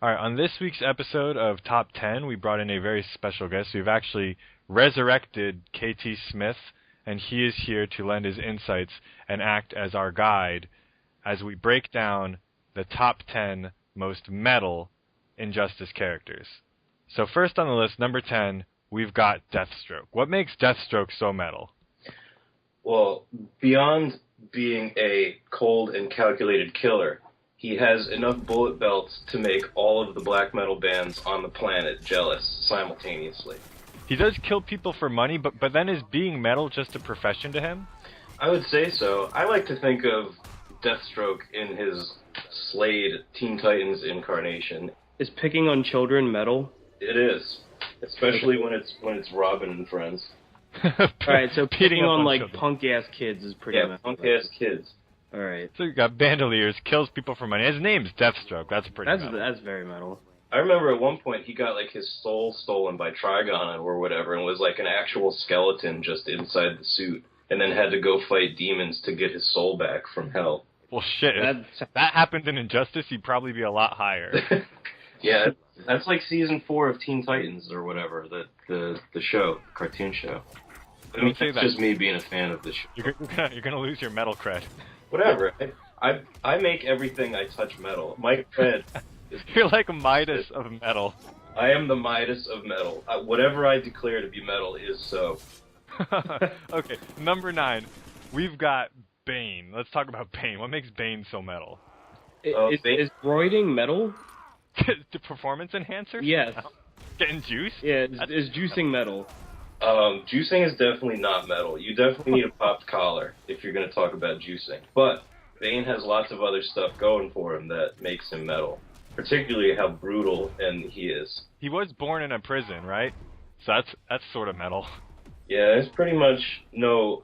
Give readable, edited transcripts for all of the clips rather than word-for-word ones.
All right, on this week's episode of Top 10, we brought in a very special guest. We've actually resurrected KT Smith, and he is here to lend his insights and act as our guide as we break down the top 10 most metal Injustice characters. So first on the list, number 10, we've got Deathstroke. What makes Deathstroke so metal? Well, beyond being a cold and calculated killer, he has enough bullet belts to make all of the black metal bands on the planet jealous simultaneously. He does kill people for money, but then is being metal just a profession to him? I would say so. I like to think of Deathstroke in his Slade Teen Titans incarnation. Is picking on children metal? It is, especially when it's Robin and friends. Alright, so picking on like children. punk-ass kids is pretty metal. Punk-ass kids. Alright. So you got Bandoliers, kills people for money. His name's Deathstroke. That's pretty metal. That's very metal. I remember at one point he got like his soul stolen by Trigon or whatever and was like an actual skeleton just inside the suit and then had to go fight demons to get his soul back from hell. Well, shit. If that happened in Injustice, he'd probably be a lot higher. Yeah, that's like season 4 of Teen Titans or whatever, the show, cartoon show. I mean, it's just me being a fan of the show. You're gonna lose your metal cred. Whatever. I make everything I touch metal. My cred is... You're like Midas of metal. I am the Midas of metal. Whatever I declare to be metal is so. Okay, number 9. We've got Bane. Let's talk about Bane. What makes Bane so metal? Is roiding metal? The performance enhancer? Yes. Getting juice? Yeah, is juicing metal? Juicing is definitely not metal. You definitely need a popped collar if you're going to talk about juicing. But Bane has lots of other stuff going for him that makes him metal. Particularly how brutal he is. He was born in a prison, right? So that's sort of metal. Yeah, there's pretty much no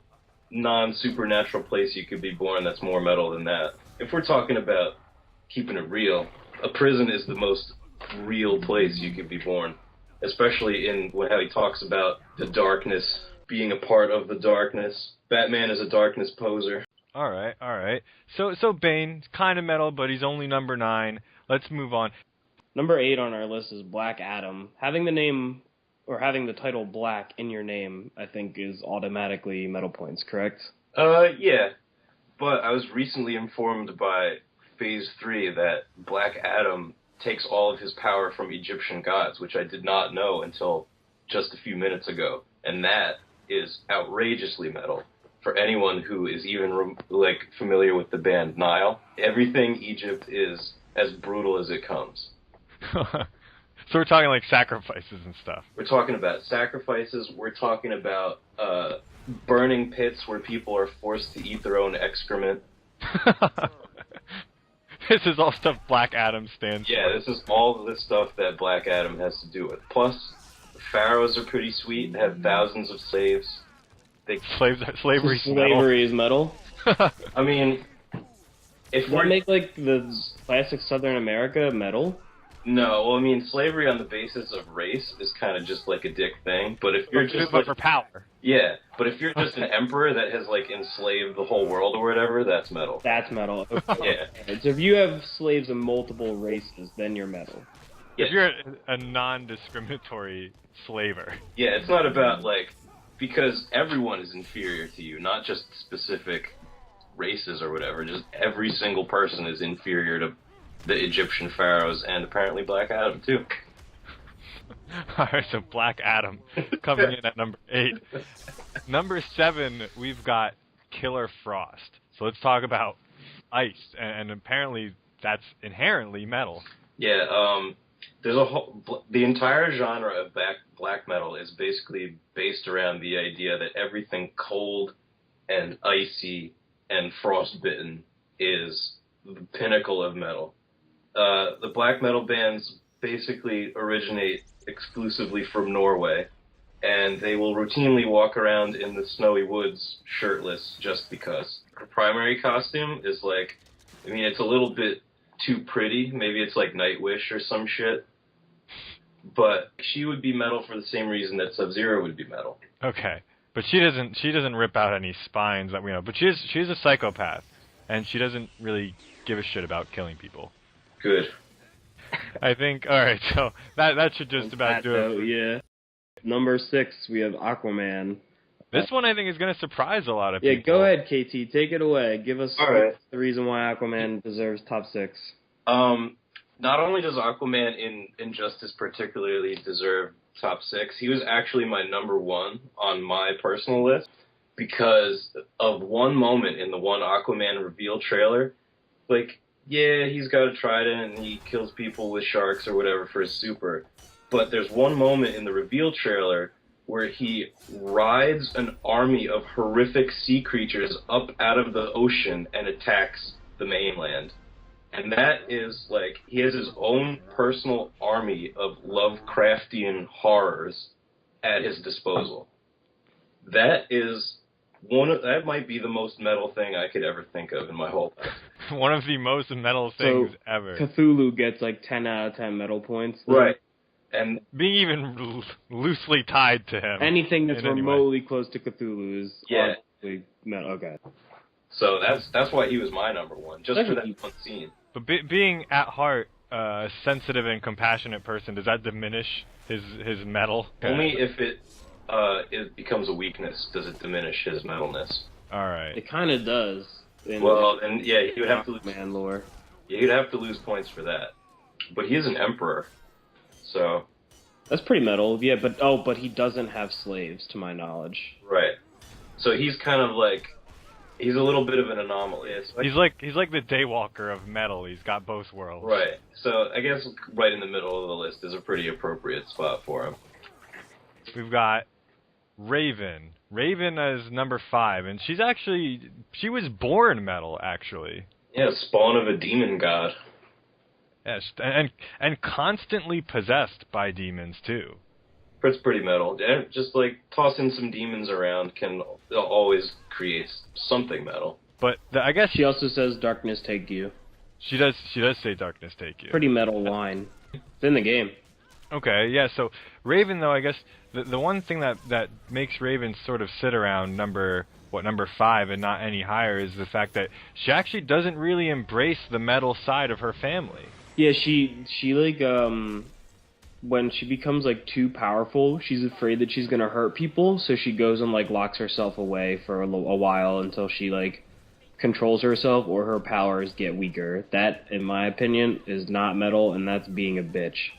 non-supernatural place you could be born that's more metal than that. If we're talking about keeping it real, a prison is the most real place you could be born. Especially in how he talks about the darkness, being a part of the darkness. Batman is a darkness poser. Alright. So Bane, kind of metal, but he's only number 9. Let's move on. Number 8 on our list is Black Adam. Having the name, or having the title Black in your name, I think is automatically metal points, correct? Yeah. But I was recently informed by Phase 3 that Black Adam takes all of his power from Egyptian gods, which I did not know until just a few minutes ago. And that is outrageously metal. For anyone who is even familiar with the band Nile, everything Egypt is as brutal as it comes. So we're talking like sacrifices and stuff. We're talking about sacrifices. We're talking about burning pits where people are forced to eat their own excrement. This is all stuff Black Adam stands for. Yeah, this is all the stuff that Black Adam has to do with. Plus, the pharaohs are pretty sweet. They have thousands of slaves. Slavery is metal. I mean, if Does that make like the classic Southern America metal? No, well, I mean, slavery on the basis of race is kind of just like a dick thing. But if you're just for power, yeah. But if you're just an emperor that has like enslaved the whole world or whatever, that's metal. That's metal. Okay. Yeah. So if you have slaves of multiple races, then you're metal. Yeah. if you're a non-discriminatory slaver. Yeah, it's not about because everyone is inferior to you, not just specific races or whatever. Just every single person is inferior to the Egyptian pharaohs and apparently Black Adam too. Alright, so Black Adam coming in at number 8. Number 7, we've got Killer Frost. So let's talk about ice, and apparently that's inherently metal. Yeah, there's the entire genre of black metal is basically based around the idea that everything cold and icy and frostbitten is the pinnacle of metal. The black metal bands basically originate exclusively from Norway, and they will routinely walk around in the snowy woods shirtless just because. Her primary costume is it's a little bit too pretty. Maybe it's like Nightwish or some shit. But she would be metal for the same reason that Sub-Zero would be metal. Okay, but she doesn't rip out any spines that we know. But she's a psychopath, and she doesn't really give a shit about killing people. Good. I think. All right, so that should just about do it. Yeah. Number 6, we have Aquaman. This one I think is going to surprise a lot of Yeah, people. go ahead, KT. Take it away. Give us All right. the reason why Aquaman deserves top 6. Not only does Aquaman in Injustice particularly deserve top 6, he was actually my number 1 on my personal list because of one moment in the one Aquaman reveal trailer. Like, yeah, he's got a trident and he kills people with sharks or whatever for his super. But there's one moment in the reveal trailer where he rides an army of horrific sea creatures up out of the ocean and attacks the mainland. And that is, like, he has his own personal army of Lovecraftian horrors at his disposal. That might be the most metal thing I could ever think of in my whole life. One of the most metal things ever. Cthulhu gets like 10 out of 10 metal points. Right. And being even loosely tied to him. Anything that's remotely close to Cthulhu is metal. Okay. So that's why he was my number 1, just for that one scene. But being at heart a sensitive and compassionate person, does that diminish his metal? Only if it becomes a weakness does it diminish his metalness. All right. It kind of does. Well, and yeah, he would have to lose. Man lore. Yeah, he'd have to lose points for that. But he is an emperor, so that's pretty metal. Yeah, but he doesn't have slaves, to my knowledge. Right. So he's kind of like. He's a little bit of an anomaly. He's like the Daywalker of metal. He's got both worlds. Right. So I guess right in the middle of the list is a pretty appropriate spot for him. We've got Raven. Raven is number 5, and she was born metal, actually. Yeah, spawn of a demon god. Yes, and constantly possessed by demons too. It's pretty metal. Just like tossing some demons around can always create something metal. But I guess she also says "Darkness take you." She does say "Darkness take you." Pretty metal line. It's in the game. Okay, yeah. So Raven, though, I guess the one thing that makes Raven sort of sit around number 5 and not any higher is the fact that she actually doesn't really embrace the metal side of her family. Yeah, she like when she becomes like too powerful, she's afraid that she's gonna hurt people, so she goes and like locks herself away for a while until she like controls herself or her powers get weaker. That, in my opinion, is not metal, and that's being a bitch.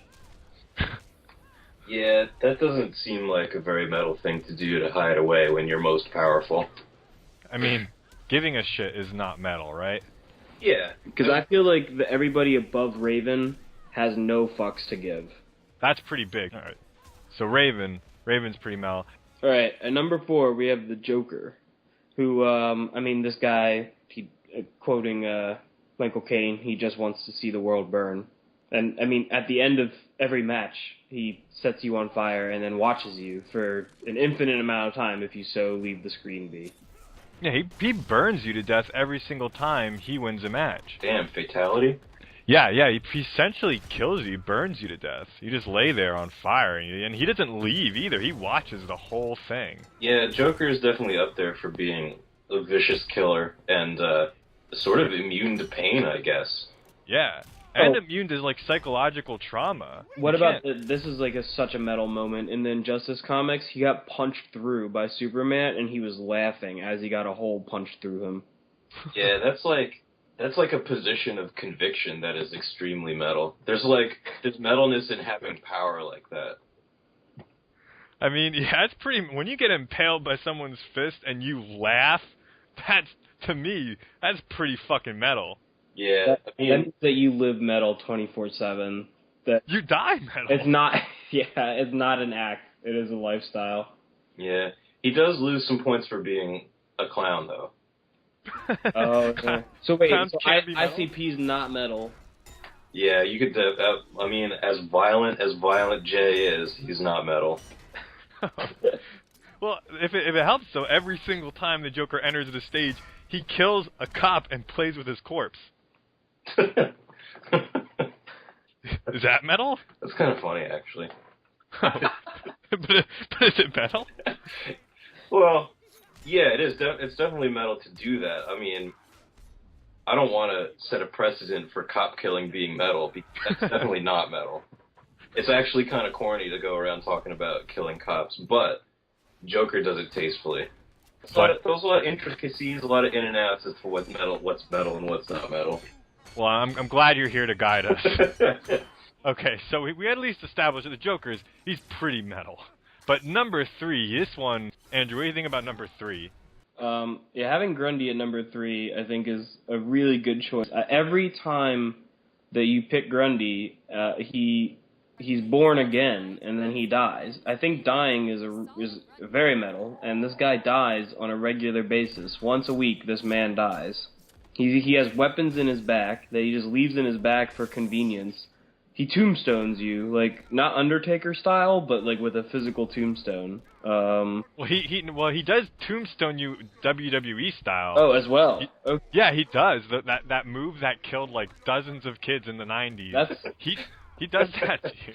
Yeah, that doesn't seem like a very metal thing to do to hide away when you're most powerful. I mean, giving a shit is not metal, right? Yeah. Because I feel like everybody above Raven has no fucks to give. That's pretty big. All right. So Raven's pretty metal. All right, at number 4, we have the Joker, who, this guy, quoting Michael Caine, he just wants to see the world burn. And, at the end of every match, he sets you on fire and then watches you for an infinite amount of time if you so leave the screen be. Yeah, he burns you to death every single time he wins a match. Damn, fatality? Yeah, he essentially kills you, burns you to death. You just lay there on fire, and he doesn't leave either. He watches the whole thing. Yeah, Joker is definitely up there for being a vicious killer and sort of immune to pain, I guess. Yeah, and immune to like psychological trauma. What about this is like such a metal moment in the Injustice comics? He got punched through by Superman, and he was laughing as he got a hole punched through him. Yeah, that's like a position of conviction that is extremely metal. There's metalness in having power like that. I mean, yeah, it's pretty. When you get impaled by someone's fist and you laugh, to me, that's pretty fucking metal. Yeah, that means that you live metal 24/7. That you die metal. It's not. Yeah, it's not an act. It is a lifestyle. Yeah, he does lose some points for being a clown, though. Oh, okay. So wait, ICP's not metal. Yeah, you could. As violent Jay is, he's not metal. Well, if it helps, though, every single time the Joker enters the stage, he kills a cop and plays with his corpse. Is that metal? That's kind of funny, actually. but is it metal? Well, yeah, it is. It's definitely metal to do that. I mean, I don't want to set a precedent for cop killing being metal, because that's definitely not metal. It's actually kind of corny to go around talking about killing cops, but Joker does it tastefully. There's a lot of intricacies, a lot of in and outs as to what's metal and what's not metal. Well, I'm glad you're here to guide us. Okay, so we at least established that the Joker he's pretty metal. But number 3, this one, Andrew, what do you think about number 3? Having Grundy at number 3, I think, is a really good choice. Every time that you pick Grundy, he's born again, and then he dies. I think dying is very metal, and this guy dies on a regular basis. Once a week, this man dies. He has weapons in his back that he just leaves in his back for convenience. He tombstones you, like, not Undertaker style, but like with a physical tombstone. He does tombstone you WWE style. Oh, as well. Okay. Yeah, he does. That move that killed like dozens of kids in the 90s. He does that to you.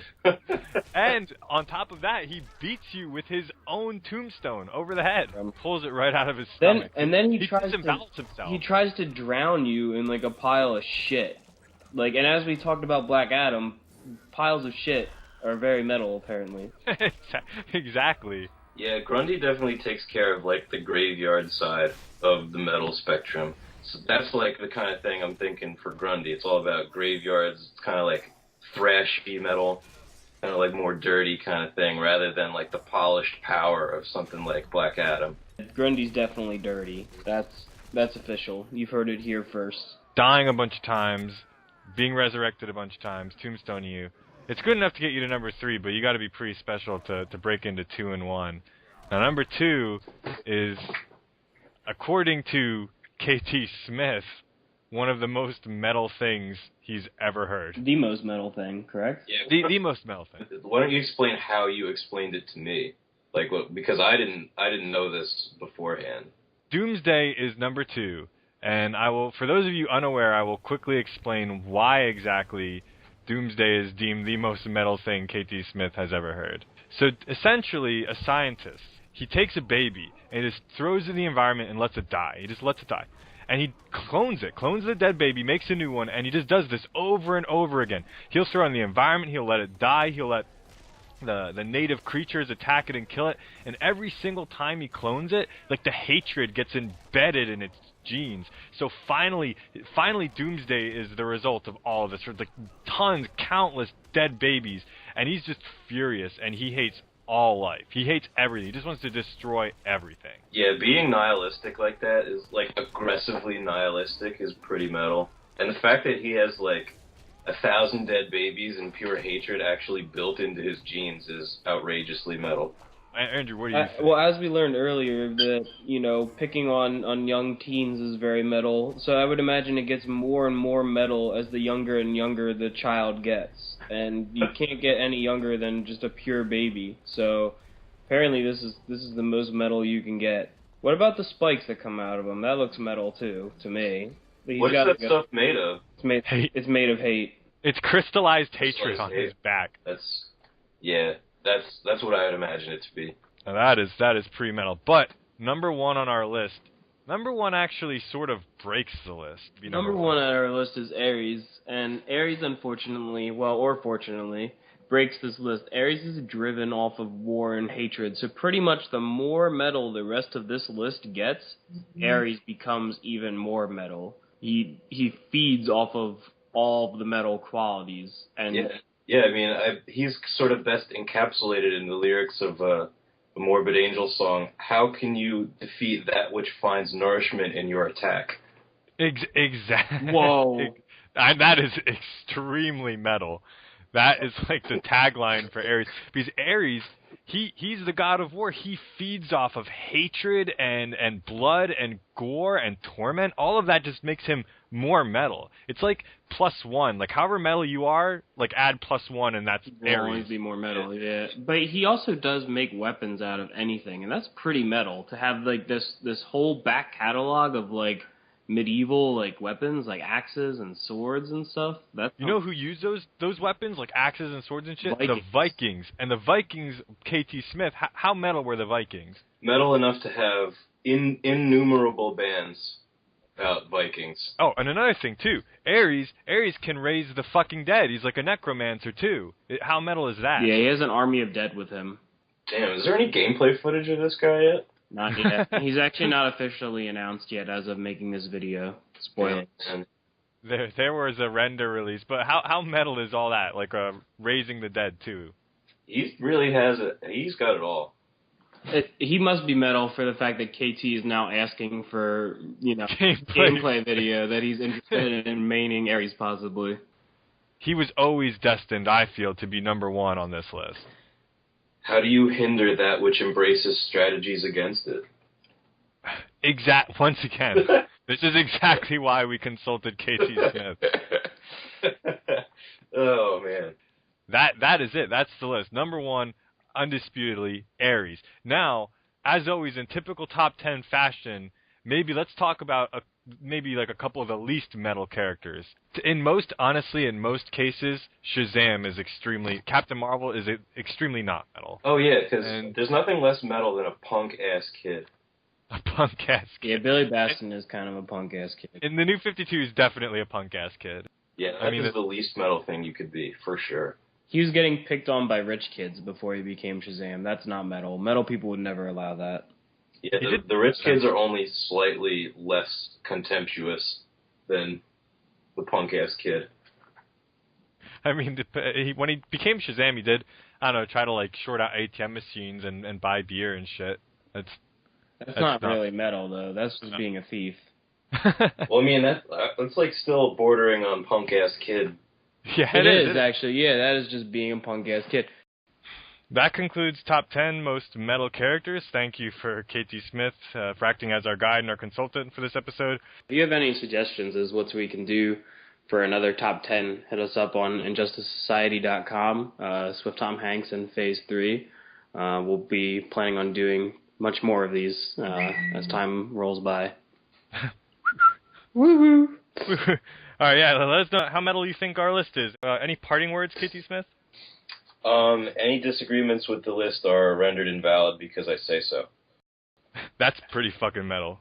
And on top of that, he beats you with his own tombstone over the head. Pulls it right out of his stomach. And then he tries himself. He tries to drown you in like a pile of shit. Like, and as we talked about Black Adam, piles of shit are very metal, apparently. Exactly. Yeah, Grundy definitely takes care of, like, the graveyard side of the metal spectrum. So that's, like, the kind of thing I'm thinking for Grundy. It's all about graveyards. It's kind of like thrashy metal, kind of like more dirty kind of thing, rather than, like, the polished power of something like Black Adam. Grundy's definitely dirty. That's official. You've heard it here first. Dying a bunch of times, being resurrected a bunch of times, tombstoning you. It's good enough to get you to number 3, but you got to be pretty special to break into 2 and 1. Now, number 2 is, according to KT Smith, one of the most metal things he's ever heard. The most metal thing, correct? Yeah. The most metal thing. Why don't you explain how you explained it to me? Like, because I didn't know this beforehand. Doomsday is number 2. And for those of you unaware, I will quickly explain why exactly Doomsday is deemed the most metal thing KT Smith has ever heard. So essentially, a scientist, he takes a baby and just throws it in the environment and lets it die. He just lets it die. And he clones the dead baby, makes a new one, and he just does this over and over again. He'll throw it in the environment, he'll let it die, he'll let the native creatures attack it and kill it, and every single time he clones it, like, the hatred gets embedded in its genes. So finally Doomsday is the result of all of this. Like, countless dead babies, and he's just furious, and he hates all life. He hates everything. He just wants to destroy everything. Yeah, being nihilistic like that is, like, aggressively nihilistic is pretty metal. And the fact that he has, like, 1,000 dead babies and pure hatred actually built into his genes is outrageously metal. Andrew, what do you think? Well, as we learned earlier, that, picking on young teens is very metal. So I would imagine it gets more and more metal as the younger and younger the child gets. And you can't get any younger than just a pure baby. So apparently this is the most metal you can get. What about the spikes that come out of him? That looks metal too, to me. What's that stuff made of? It's made of hate. It's crystallized hatred on his back. That's what I would imagine it to be. Now that is pretty metal. But number 1 on our list, number 1 actually sort of breaks the list. Number 1 on our list is Ares, and Ares, unfortunately, or fortunately, breaks this list. Ares is driven off of war and hatred, so pretty much the more metal the rest of this list gets, Ares becomes even more metal. He feeds off of all of the metal qualities, and yeah. I mean, he's sort of best encapsulated in the lyrics of a Morbid Angel song. How can you defeat that which finds nourishment in your attack? Exactly. Whoa. That is extremely metal. That is like the tagline for Ares. Because Ares, he's the god of war. He feeds off of hatred and blood and gore and torment. All of that just makes him more metal. It's like +1. Like, however metal you are, like, add +1 and that's Ares. Will always be more metal, yeah. But he also does make weapons out of anything, and that's pretty metal. To have, like, this whole back catalog of, like, medieval, like, weapons, like axes and swords and stuff. You know who used those weapons, like axes and swords and shit? Vikings. The Vikings. And the Vikings, KT Smith, how metal were the Vikings? Metal enough to have innumerable bands about Vikings. Oh, and another thing, too. Ares can raise the fucking dead. He's like a necromancer, too. How metal is that? Yeah, he has an army of dead with him. Damn, is there any gameplay footage of this guy yet? Not yet. He's actually not officially announced yet as of making this video. Spoiler. There was a render release, but how metal is all that? Like raising the dead, too. He really has it. He's got it all. He must be metal for the fact that KT is now asking for, gameplay video that he's interested in maining Ares possibly. He was always destined, I feel, to be number one on this list. How do you hinder that which embraces strategies against it? Once again, this is exactly why we consulted KT Smith. Oh, man. That is it. That's the list. Number one, undisputedly, Ares. Now, as always, in typical top 10 fashion, maybe let's talk about a couple of the least metal characters. In most cases, Shazam is Captain Marvel is extremely not metal. Oh, yeah, because there's nothing less metal than a punk-ass kid. A punk-ass kid. Yeah, Billy Bastion is kind of a punk-ass kid. And the New 52 is definitely a punk-ass kid. Yeah, that is the least metal thing you could be, for sure. He was getting picked on by rich kids before he became Shazam. That's not metal. Metal people would never allow that. Yeah, the rich kids are only slightly less contemptuous than the punk-ass kid. I mean, when he became Shazam, he did, I don't know, try to short out ATM machines and buy beer and shit. That's not really metal, though. That's just being a thief. Well, I mean, that's still bordering on punk-ass kid. Yeah, it is, actually. Yeah, that is just being a punk-ass kid. That concludes top 10 most metal characters. Thank you for KT Smith for acting as our guide and our consultant for this episode. If you have any suggestions as what we can do for another top 10, hit us up on injusticesociety.com, SwiftTomHanks and Phase 3. We'll be planning on doing much more of these as time rolls by. Woo-hoo! All right, yeah, let us know how metal you think our list is. Any parting words, KT Smith? Any disagreements with the list are rendered invalid because I say so. That's pretty fucking metal.